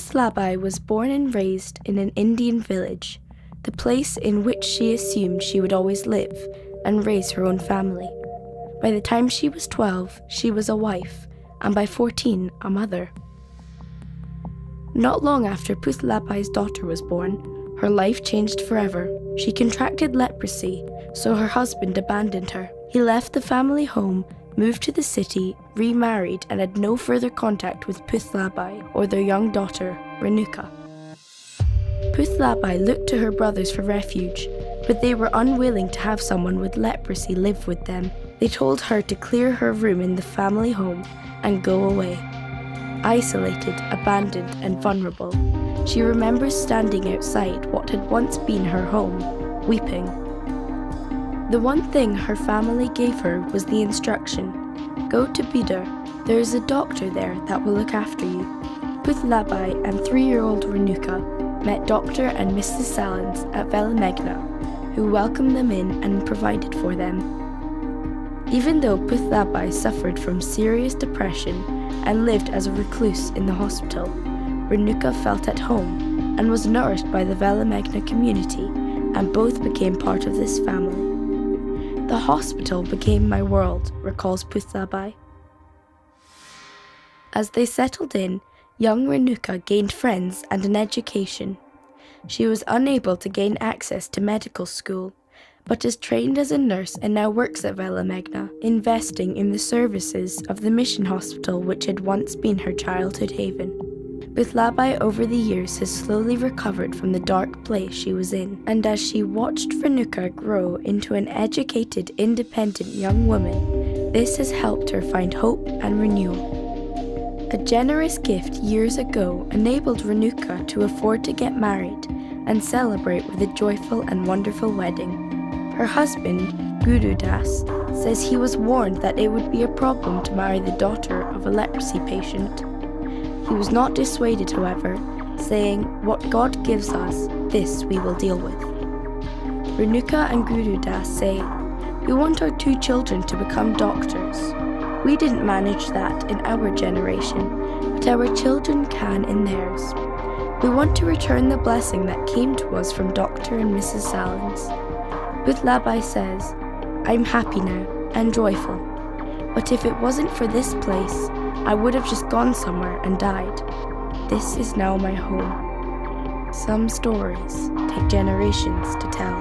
Putlabhai was born and raised in an Indian village, the place in which she assumed she would always live and raise her own family. By the time she was 12, she was a wife, and by 14, a mother. Not long after Putlabhai's daughter was born, her life changed forever. She contracted leprosy, so her husband abandoned her. He left the family home, moved to the city, remarried, and had no further contact with Putlabhai or their young daughter, Renuka. Putlabhai looked to her brothers for refuge, but they were unwilling to have someone with leprosy live with them. They told her to clear her room in the family home and go away. Isolated, abandoned, and vulnerable, she remembers standing outside what had once been her home, weeping. The one thing her family gave her was the instruction, "Go to Bidar, there is a doctor there that will look after you." Putlabhai and 3-year-old Renuka met Dr and Mrs Salins at Velemegna, who welcomed them in and provided for them. Even though Putlabhai suffered from serious depression and lived as a recluse in the hospital, Renuka felt at home and was nourished by the Velemegna community, and both became part of this family. "The hospital became my world," recalls Putlabhai. As they settled in, young Renuka gained friends and an education. She was unable to gain access to medical school, but is trained as a nurse and now works at Velemegna, investing in the services of the mission hospital which had once been her childhood haven. Putlabhai over the years has slowly recovered from the dark place she was in, and as she watched Renuka grow into an educated, independent young woman, this has helped her find hope and renewal. A generous gift years ago enabled Renuka to afford to get married and celebrate with a joyful and wonderful wedding. Her husband, Guru Das, says he was warned that it would be a problem to marry the daughter of a leprosy patient. He was not dissuaded, however, saying, "What God gives us, this we will deal with." Renuka and Guru Das say, "We want our 2 children to become doctors. We didn't manage that in our generation, but our children can in theirs. We want to return the blessing that came to us from Dr and Mrs Salins." Putlabhai says, "I'm happy now and joyful, but if it wasn't for this place, I would have just gone somewhere and died. This is now my home." Some stories take generations to tell.